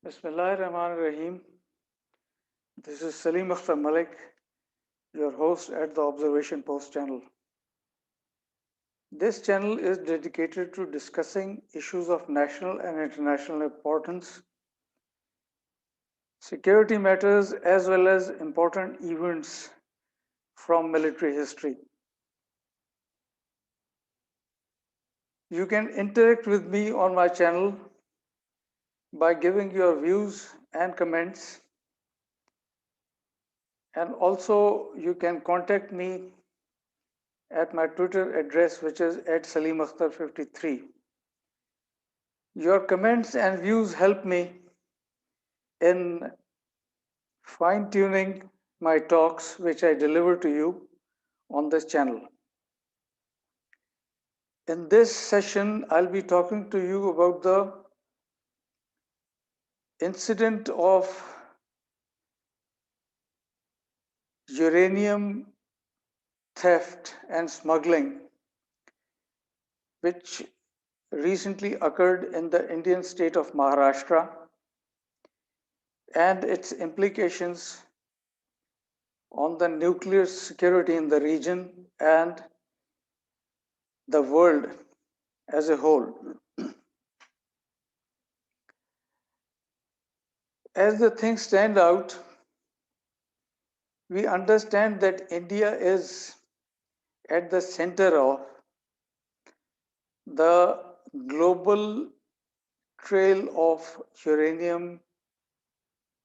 Bismillahirrahmanirrahim. This is Salim Akhtar Malik, your host at the Observation Post channel. This channel is dedicated to discussing issues of national and international importance, security matters, as well as important events from military history. You can interact with me on my channel by giving your views and comments, and also you can contact me at my Twitter address, which is @SalimAkhtar53. Your comments and views help me in fine-tuning my talks, which I deliver to you on this channel. In this session, I'll be talking to you about the incident of uranium theft and smuggling, which recently occurred in the Indian state of Maharashtra, and its implications on the nuclear security in the region and the world as a whole. As the things stand out, we understand that India is at the center of the global trail of uranium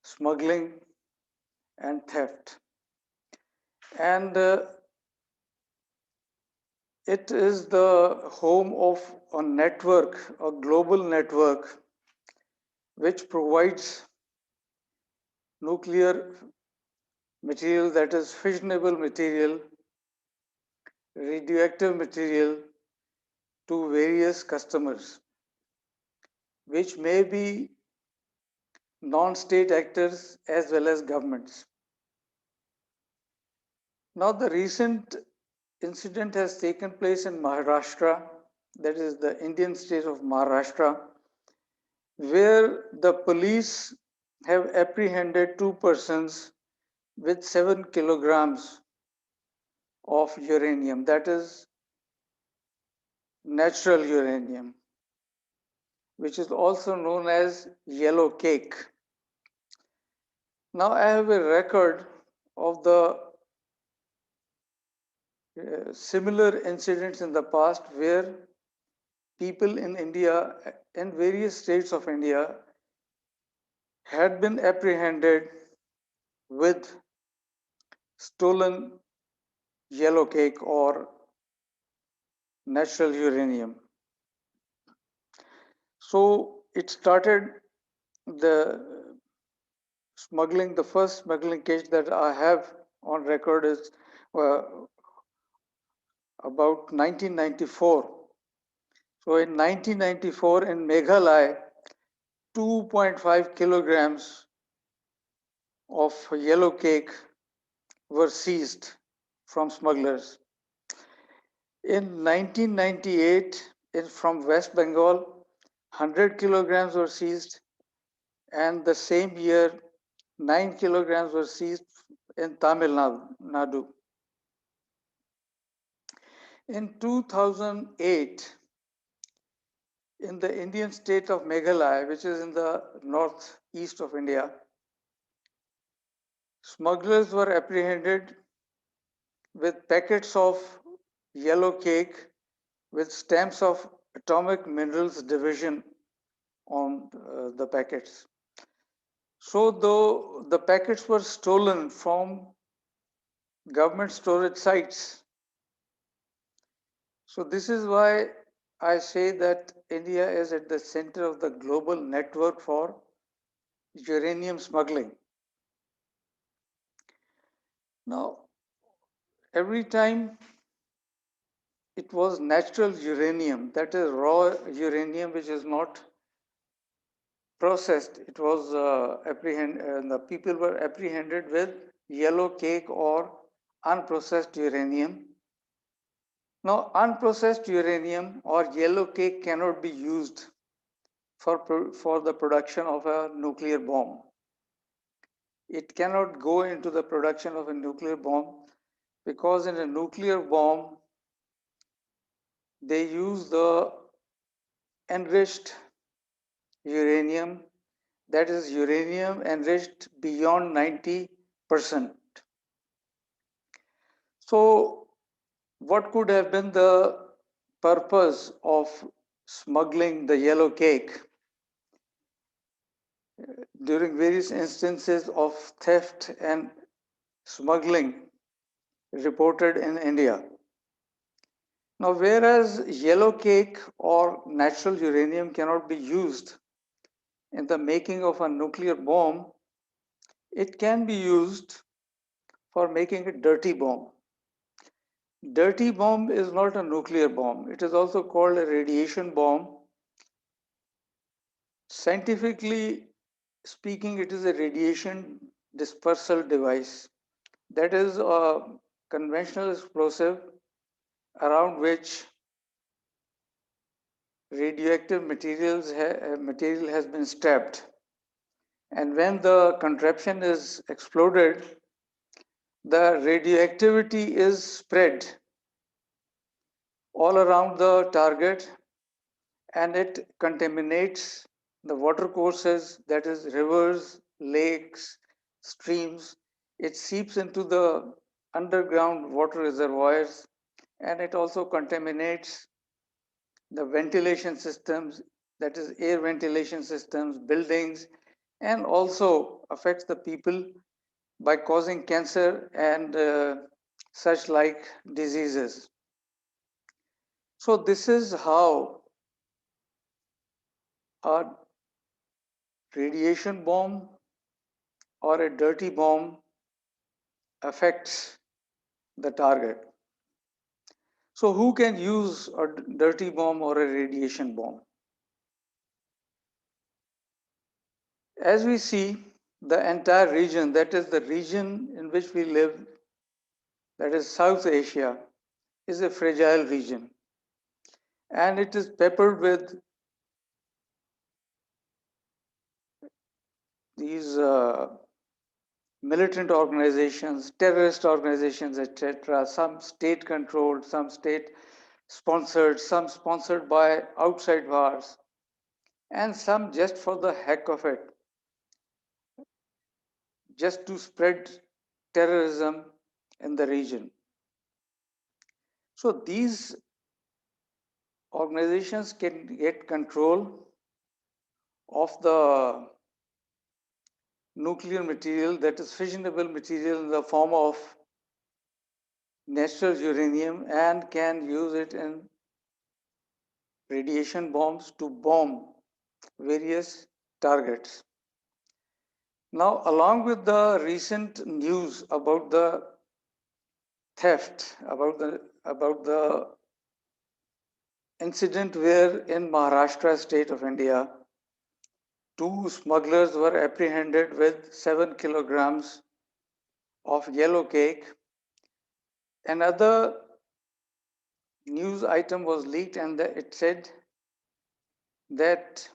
smuggling and theft. And it is the home of a network, a global network, which provides nuclear material, that is fissionable material, radioactive material, to various customers, which may be non-state actors as well as governments. Now, the recent incident has taken place in Maharashtra, that is the Indian state of Maharashtra, where the police have apprehended two persons with 7 kilograms of uranium, that is natural uranium, which is also known as yellow cake. Now, I have a record of the similar incidents in the past where people in India, in various states of India, had been apprehended with stolen yellow cake or natural uranium. So it started the smuggling. The first smuggling case that I have on record is uh, about 1994. So in 1994 in Meghalaya, 2.5 kilograms of yellow cake were seized from smugglers. In 1998, from West Bengal, 100 kilograms were seized, and the same year, 9 kilograms were seized in Tamil Nadu. In 2008, in the Indian state of Meghalaya, which is in the northeast of India, smugglers were apprehended with packets of yellow cake with stamps of Atomic Minerals Division on the packets. So, though the packets were stolen from government storage sites, so this is why I say that India is at the center of the global network for uranium smuggling. Now, every time it was natural uranium, that is raw uranium, which is not processed. It was the people were apprehended with yellow cake or unprocessed uranium. Now, unprocessed uranium or yellow cake cannot be used for the production of a nuclear bomb. It cannot go into the production of a nuclear bomb because in a nuclear bomb, they use the enriched uranium, that is uranium enriched beyond 90%. So what could have been the purpose of smuggling the yellow cake during various instances of theft and smuggling reported in India? Now, whereas yellow cake or natural uranium cannot be used in the making of a nuclear bomb, it can be used for making a dirty bomb. Dirty bomb is not a nuclear bomb. It is also called a radiation bomb. Scientifically speaking, it is a radiation dispersal device. That is a conventional explosive around which radioactive material has been strapped. And when the contraption is exploded, the radioactivity is spread all around the target and it contaminates the water courses, that is rivers, lakes, streams. It seeps into the underground water reservoirs and it also contaminates the ventilation systems, that is air ventilation systems, buildings, and also affects the people by causing cancer and such like diseases. So this is how a radiation bomb or a dirty bomb affects the target. So who can use a dirty bomb or a radiation bomb? As we see, the entire region, that is the region in which we live, that is South Asia, is a fragile region. And it is peppered with these militant organizations, terrorist organizations, etc., some state controlled, some state sponsored, some sponsored by outside wars, and some just for the heck of it, just to spread terrorism in the region. So these organizations can get control of the nuclear material, that is fissionable material in the form of natural uranium, and can use it in radiation bombs to bomb various targets. Now, along with the recent news about the theft, about the incident where in Maharashtra state of India, two smugglers were apprehended with 7 kilograms of yellow cake. Another news item was leaked and it said that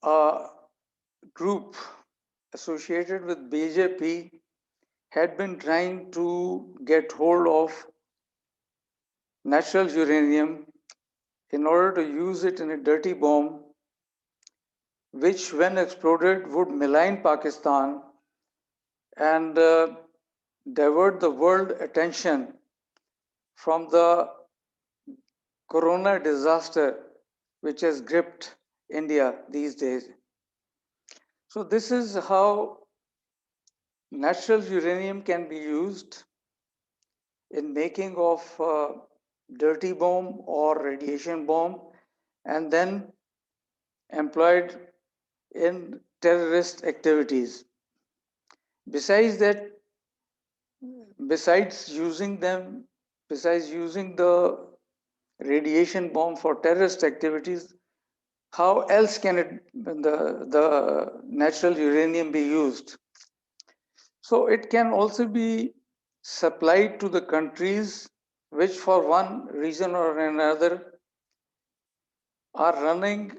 a group associated with BJP had been trying to get hold of natural uranium in order to use it in a dirty bomb, which when exploded would malign Pakistan and divert the world attention from the corona disaster which has gripped India these days. So this is how natural uranium can be used in making of dirty bomb or radiation bomb and then employed in terrorist activities. Besides that, besides using the radiation bomb for terrorist activities, how else can the natural uranium be used? So it can also be supplied to the countries which for one reason or another are running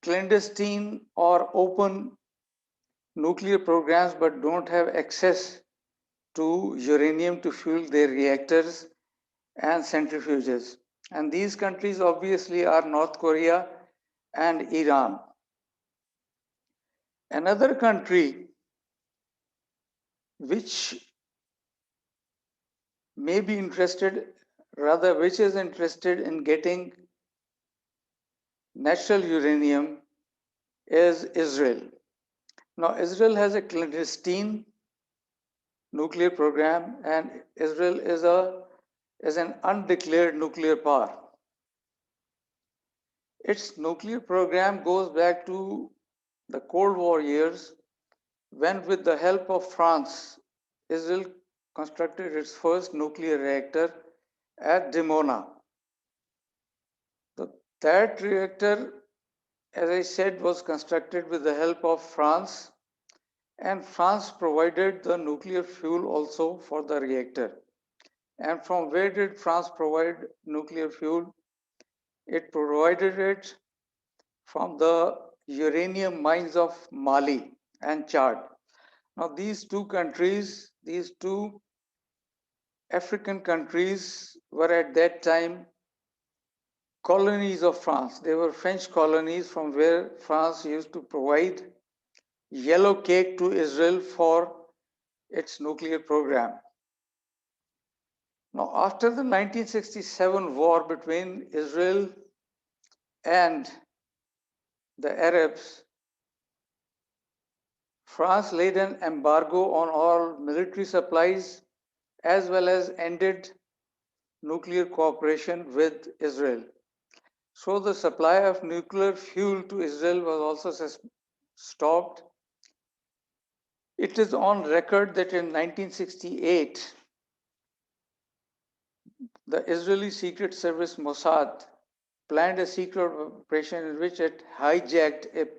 clandestine or open nuclear programs but don't have access to uranium to fuel their reactors and centrifuges. And these countries obviously are North Korea and Iran. Another country which may be interested, rather which is interested in getting natural uranium is Israel. Now, Israel has a clandestine nuclear program, and Israel is an undeclared nuclear power. Its nuclear program goes back to the Cold War years, when, with the help of France, Israel constructed its first nuclear reactor at Dimona. That reactor, as I said, was constructed with the help of France, and France provided the nuclear fuel also for the reactor. And from where did France provide nuclear fuel? It provided it from the uranium mines of Mali and Chad. Now, these two countries, these two African countries, were at that time colonies of France. They were French colonies from where France used to provide yellow cake to Israel for its nuclear program. Now, after the 1967 war between Israel and the Arabs, France laid an embargo on all military supplies as well as ended nuclear cooperation with Israel. So the supply of nuclear fuel to Israel was also stopped. It is on record that in 1968, the Israeli Secret Service Mossad planned a secret operation in which it hijacked a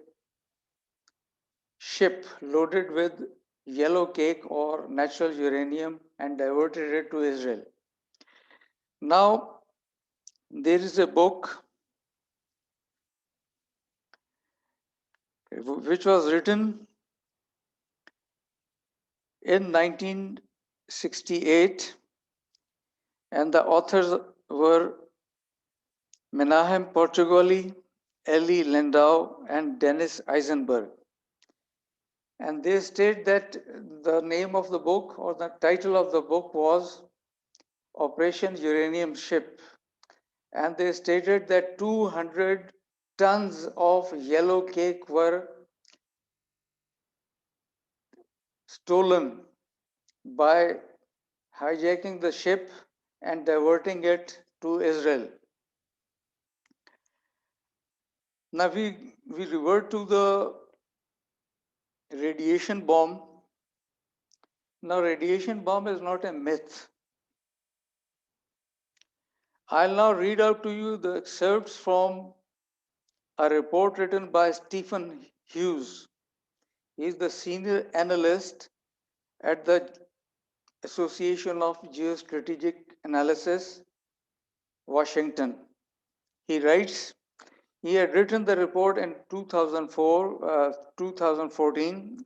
ship loaded with yellow cake or natural uranium and diverted it to Israel. Now, there is a book which was written in 1968, and the authors were Menahem Portugali, Elie Landau, and Dennis Eisenberg. And they state that the name of the book or the title of the book was Operation Uranium Ship. And they stated that 200 tons of yellow cake were stolen by hijacking the ship and diverting it to Israel. Now we revert to the radiation bomb. Now, radiation bomb is not a myth. I'll now read out to you the excerpts from a report written by Stephen Hughes. He is the senior analyst at the Association of Geostrategic Analysis, Washington. He writes, he had written the report in 2014,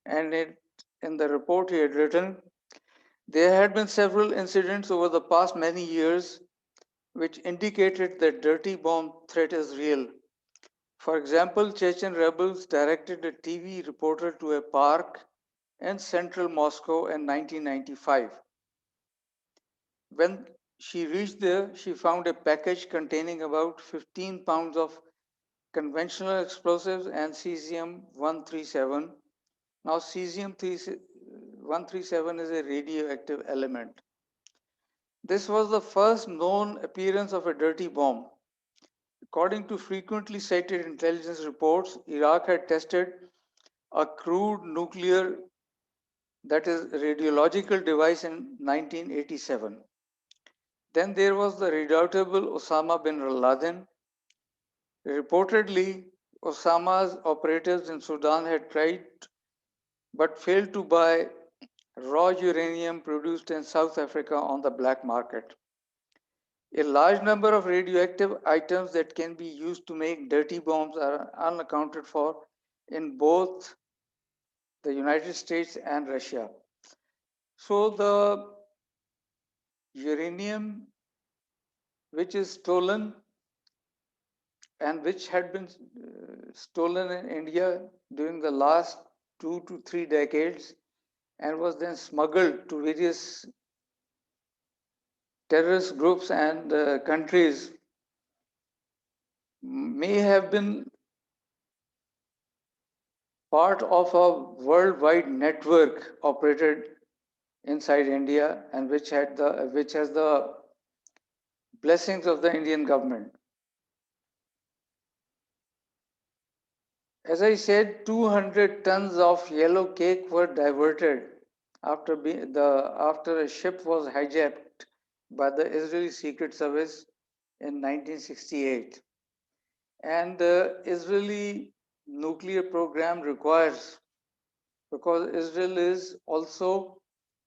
and in the report he had written, there had been several incidents over the past many years which indicated that dirty bomb threat is real. For example, Chechen rebels directed a TV reporter to a park in central Moscow in 1995. When she reached there, she found a package containing about 15 pounds of conventional explosives and cesium-137. Now, cesium-137 is a radioactive element. This was the first known appearance of a dirty bomb. According to frequently cited intelligence reports, Iraq had tested a crude nuclear, that is, radiological device in 1987. Then there was the redoubtable Osama bin Laden. Reportedly, Osama's operatives in Sudan had tried but failed to buy raw uranium produced in South Africa on the black market. A large number of radioactive items that can be used to make dirty bombs are unaccounted for in both the United States and Russia. So the uranium which is stolen and which had been stolen in India during the last 2 to 3 decades and was then smuggled to various terrorist groups and countries may have been part of a worldwide network operated inside India and which has the blessings of the Indian government. As I said, 200 tons of yellow cake were diverted after a ship was hijacked by the Israeli Secret Service in 1968. And the Israeli nuclear program requires, because Israel is also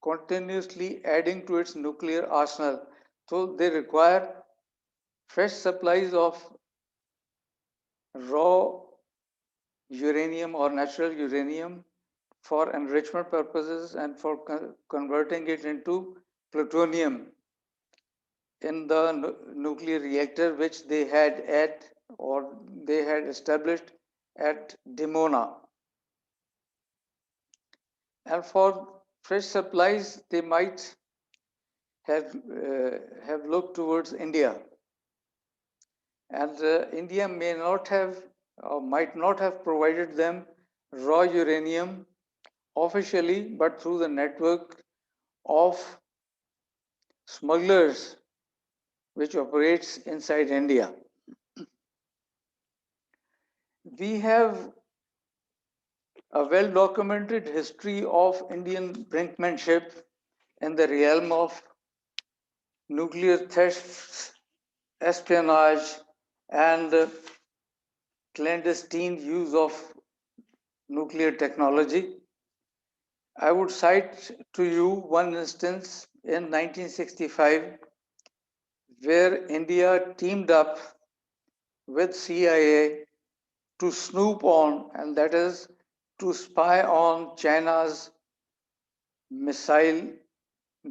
continuously adding to its nuclear arsenal, so they require fresh supplies of raw uranium or natural uranium for enrichment purposes and for converting it into plutonium in the nuclear reactor which they had established at Dimona. And for fresh supplies, they might have looked towards India. And India may not have or might not have provided them raw uranium officially, but through the network of smugglers which operates inside India. We have a well-documented history of Indian brinkmanship in the realm of nuclear thefts, espionage, and clandestine use of nuclear technology. I would cite to you one instance in 1965 where India teamed up with CIA to snoop on, and that is to spy on China's missile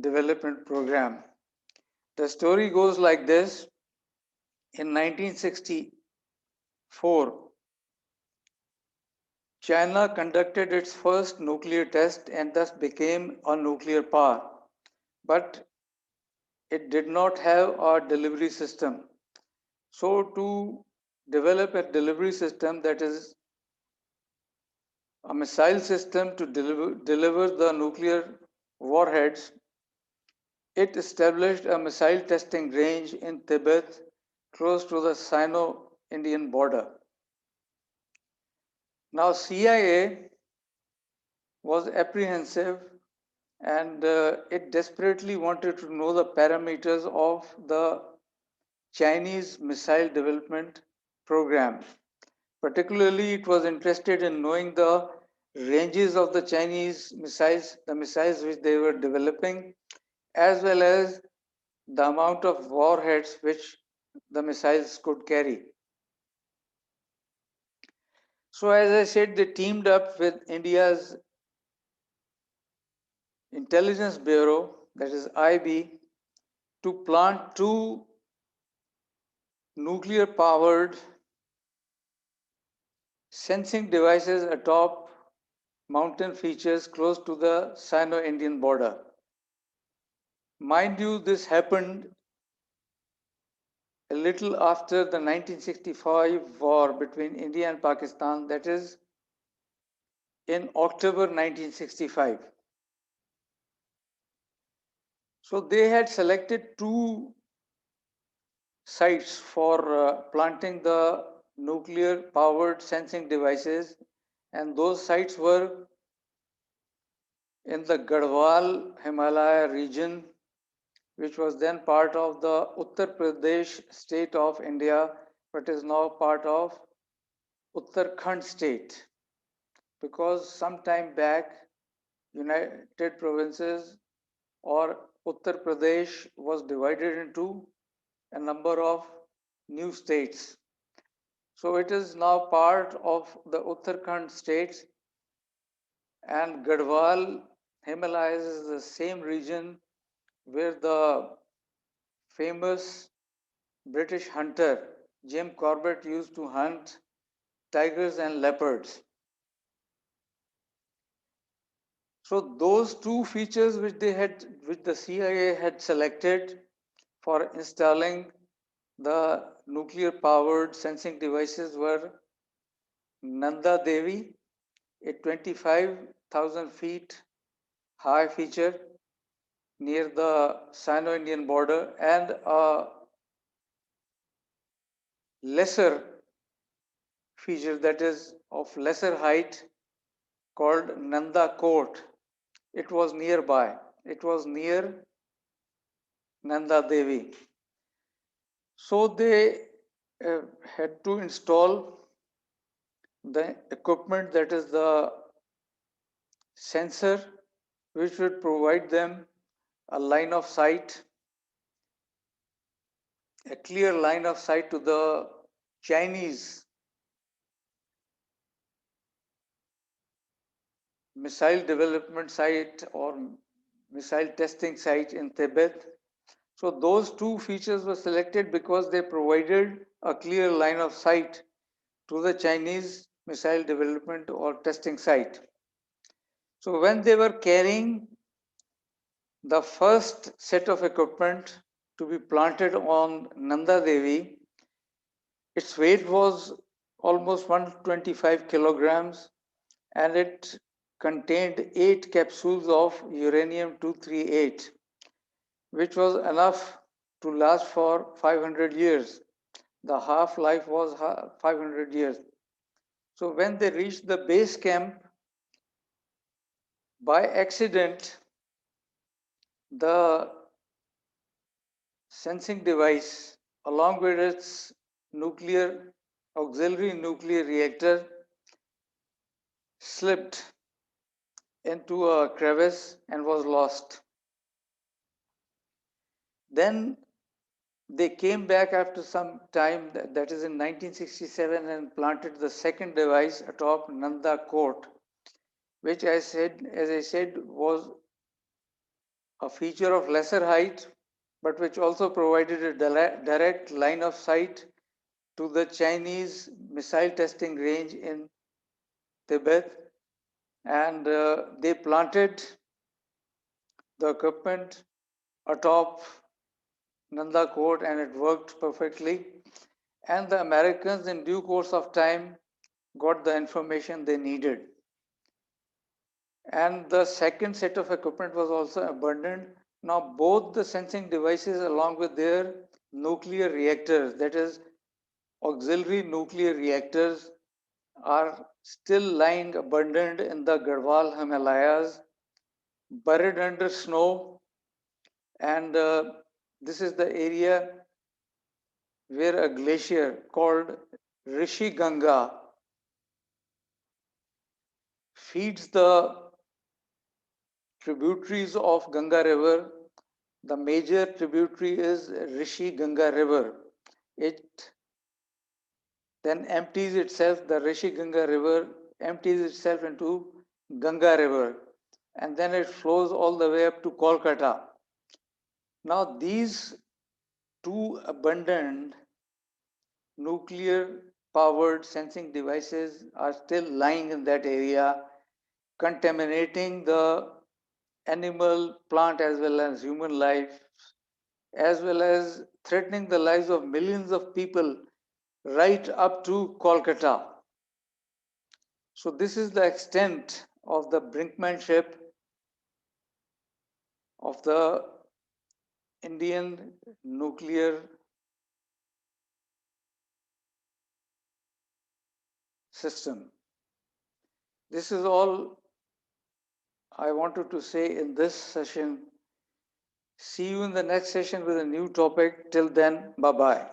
development program. The story goes like this. In 1964, China conducted its first nuclear test and thus became a nuclear power. But it did not have a delivery system. So, to develop a delivery system, that is a missile system to deliver the nuclear warheads, it established a missile testing range in Tibet close to the Sino-Indian border. Now, CIA was apprehensive and it desperately wanted to know the parameters of the Chinese missile development program. Particularly, it was interested in knowing the ranges of the Chinese missiles, the missiles which they were developing, as well as the amount of warheads which the missiles could carry. So, as I said, they teamed up with India's Intelligence Bureau, that is IB, to plant two nuclear powered sensing devices atop mountain features close to the Sino-Indian border. Mind you, this happened a little after the 1965 war between India and Pakistan, that is in October 1965. So they had selected two sites for planting the nuclear powered sensing devices, and those sites were in the Garhwal Himalaya region, which was then part of the Uttar Pradesh state of India, but is now part of Uttarakhand state. Because some time back, United Provinces or Uttar Pradesh was divided into a number of new states. So it is now part of the Uttarakhand states, and Garhwal Himalayas is the same region where the famous British hunter Jim Corbett used to hunt tigers and leopards. So those two features which the CIA had selected for installing the nuclear powered sensing devices were Nanda Devi, a 25,000 feet high feature near the Sino-Indian border, and a lesser feature that is of lesser height called Nanda Court. It was nearby. It was near Nanda Devi. So they had to install the equipment that is the sensor which would provide them a line of sight, a clear line of sight to the Chinese missile development site or missile testing site in Tibet. So those two features were selected because they provided a clear line of sight to the Chinese missile development or testing site. So when they were carrying the first set of equipment to be planted on Nanda Devi, its weight was almost 125 kilograms and it contained 8 capsules of uranium 238, which was enough to last for 500 years. The half life was 500 years. So when they reached the base camp, by accident, the sensing device, along with its nuclear auxiliary nuclear reactor, slipped into a crevice and was lost. Then they came back after some time, that is in 1967, and planted the second device atop Nanda Court, which as I said, was a feature of lesser height, but which also provided a direct line of sight to the Chinese missile testing range in Tibet. And they planted the equipment atop Nanda Court and it worked perfectly. And the Americans, in due course of time, got the information they needed. And the second set of equipment was also abandoned. Now, both the sensing devices, along with their nuclear reactors, that is, auxiliary nuclear reactors, are still lying abandoned in the Garhwal Himalayas, buried under snow. And this is the area where a glacier called Rishi Ganga feeds the tributaries of Ganga River. The major tributary is Rishi Ganga River. It then empties itself, the Rishi Ganga River empties itself into Ganga River, and then it flows all the way up to Kolkata. Now, these two abundant nuclear powered sensing devices are still lying in that area, contaminating the animal, plant, as well as human life, as well as threatening the lives of millions of people right up to Kolkata. So, this is the extent of the brinkmanship of the Indian nuclear system. This is all I wanted to say in this session. See you in the next session with a new topic. Till then, bye bye.